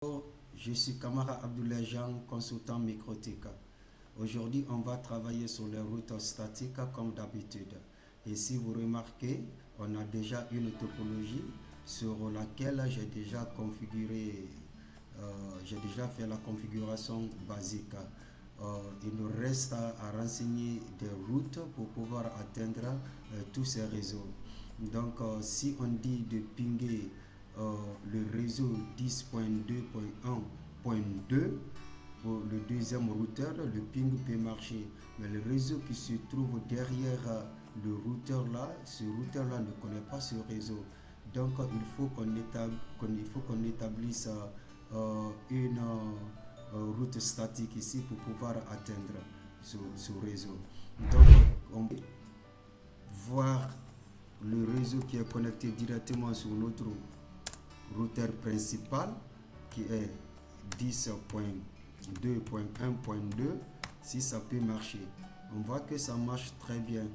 Bonjour, je suis Kamara Abdoulaye Jean, consultant microtique. Aujourd'hui, on va travailler sur les routes statiques comme d'habitude. Et si vous remarquez, on a déjà une topologie sur laquelle j'ai déjà fait la configuration basique. Il nous reste à renseigner des routes pour pouvoir atteindre tous ces réseaux. Donc, si on dit de pinguer le réseau 10.2.1.2 pour le deuxième routeur, le ping peut marcher. Mais le réseau qui se trouve derrière le routeur là, ce routeur là ne connaît pas ce réseau. Donc il faut qu'on établisse une route statique ici pour pouvoir atteindre ce réseau. Donc on peut voir le réseau qui est connecté directement sur notre routeur principal qui est 10.2.1.2. Si ça peut marcher, on voit que ça marche très bien.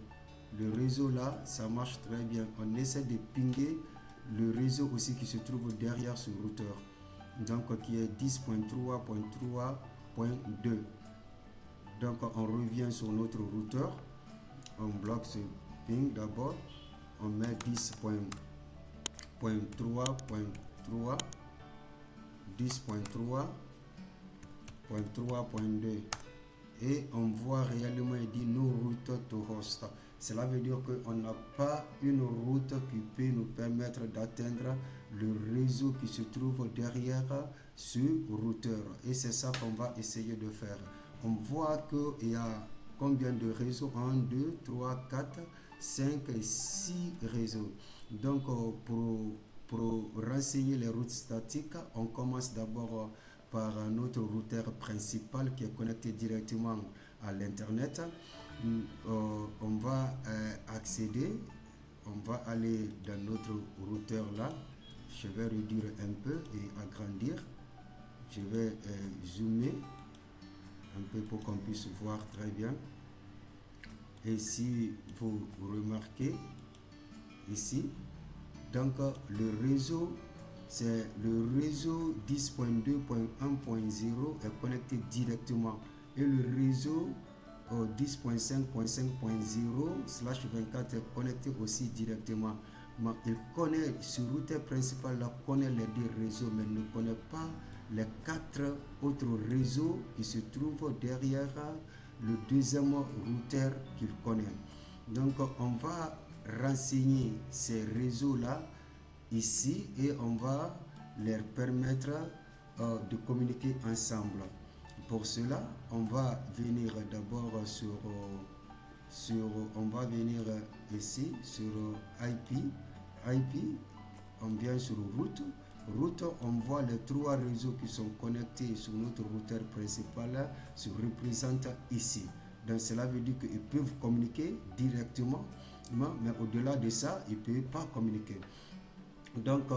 Le réseau là, ça marche très bien. On essaie de pinguer le réseau aussi qui se trouve derrière ce routeur, donc qui est 10.3.3.2. Donc on revient sur notre routeur, on bloque ce ping d'abord, on met 10.3.3, 10.3.3.2 et on voit réellement il dit no route to host. Cela veut dire qu'on n'a pas une route qui peut nous permettre d'atteindre le réseau qui se trouve derrière ce routeur, et c'est ça qu'on va essayer de faire. On voit qu'il y a combien de réseaux? 1, 2, 3, 4, 5 et 6 réseaux. Donc pour renseigner les routes statiques, on commence d'abord par notre routeur principal qui est connecté directement à l'internet. On va accéder, on va aller dans notre routeur là. Je vais réduire un peu et agrandir. Je vais zoomer un peu pour qu'on puisse voir très bien. Et si vous remarquez ici, donc le réseau, c'est le réseau 10.2.1.0 est connecté directement, et le réseau 10.5.5.0/24 est connecté aussi directement. Mais il connaît, ce routeur principal là connaît les deux réseaux, mais ne connaît pas les 4 autres réseaux qui se trouvent derrière le deuxième routeur qu'il connaît. Donc on va renseigner ces réseaux là ici et on va leur permettre de communiquer ensemble. Pour cela, on va venir d'abord on va venir ici sur IP, on vient sur route, on voit les 3 réseaux qui sont connectés sur notre routeur principal se représentent ici. Donc cela veut dire qu'ils peuvent communiquer directement, mais au-delà de ça, ils ne peuvent pas communiquer. Donc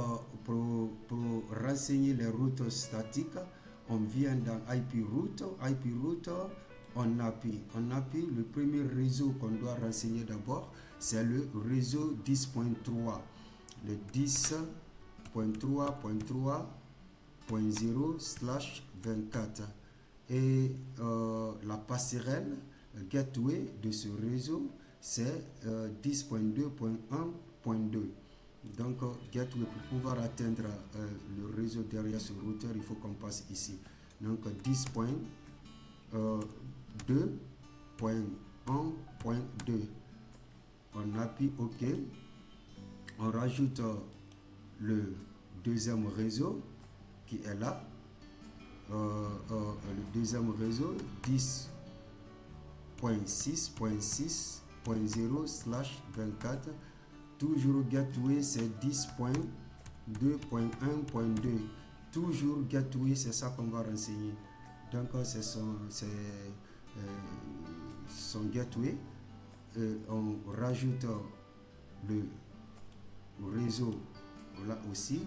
pour renseigner les routes statiques, on vient dans IP route, on appuie. Le premier réseau qu'on doit renseigner d'abord, c'est le réseau 10.3, le 10.3.3.0/24. Et la passerelle gateway de ce réseau, c'est 10.2.1.2. Donc gateway, pour pouvoir atteindre le réseau derrière ce routeur, il faut qu'on passe ici. Donc 10.2.1.2. On appuie OK. On rajoute le deuxième réseau qui est là. Le deuxième réseau 10.6.6.0/24. Toujours gateway, c'est 10.2.1.2. Toujours gateway, c'est ça qu'on va renseigner. Donc c'est son gateway. On rajoute le réseau là aussi,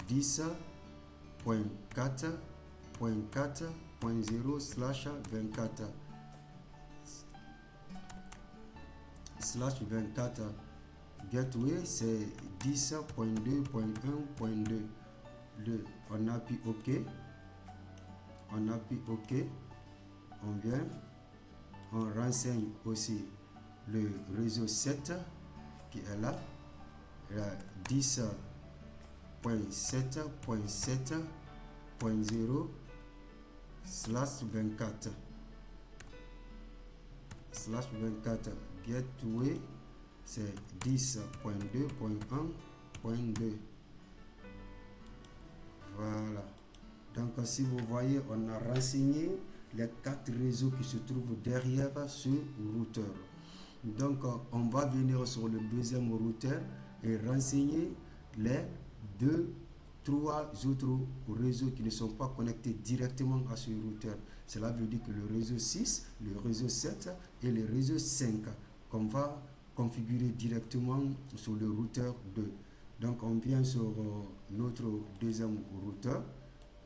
10.4.4.0/24. Gateway, c'est 10.2.1.2. on appuie OK. On appuie OK. On vient. On renseigne aussi le réseau 7 qui est là. 10.7.7.0/24. /24 gateway, c'est 10.2.1.2. Voilà. Donc si vous voyez, on a renseigné les 4 réseaux qui se trouvent derrière ce routeur. Donc on va venir sur le deuxième routeur et renseigner les 3 autres réseaux qui ne sont pas connectés directement à ce routeur. Cela veut dire que le réseau 6, le réseau 7 et le réseau 5 qu'on va configurer directement sur le routeur 2. Donc on vient sur notre deuxième routeur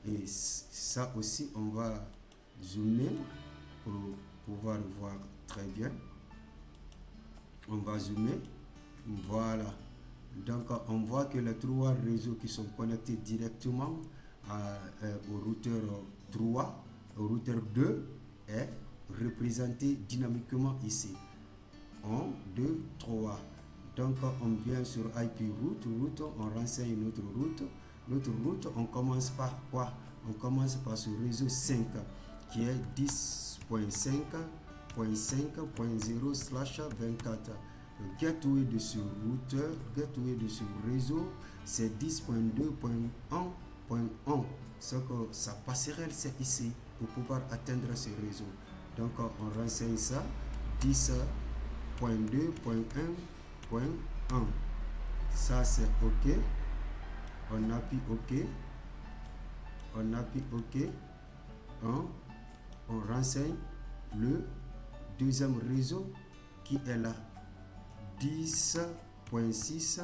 et ça aussi on va zoomer pour pouvoir voir très bien. On va zoomer. Voilà. Donc on voit que les 3 réseaux qui sont connectés directement au routeur 3, au routeur 2 est représenté dynamiquement ici. 1, 2, 3. Donc on vient sur IP route, on renseigne notre route. Notre route, on commence par quoi? On commence par ce réseau 5 qui est 10.5.5.0/24. Le gateway de ce routeur, gateway de ce réseau, c'est 10.2.1.1. Ce que sa passerelle, c'est ici pour pouvoir atteindre ce réseau. Donc on renseigne ça, 10.2.1.1. Ça c'est OK. On appuie OK. On appuie OK. On renseigne le deuxième réseau qui est là. 10.6.6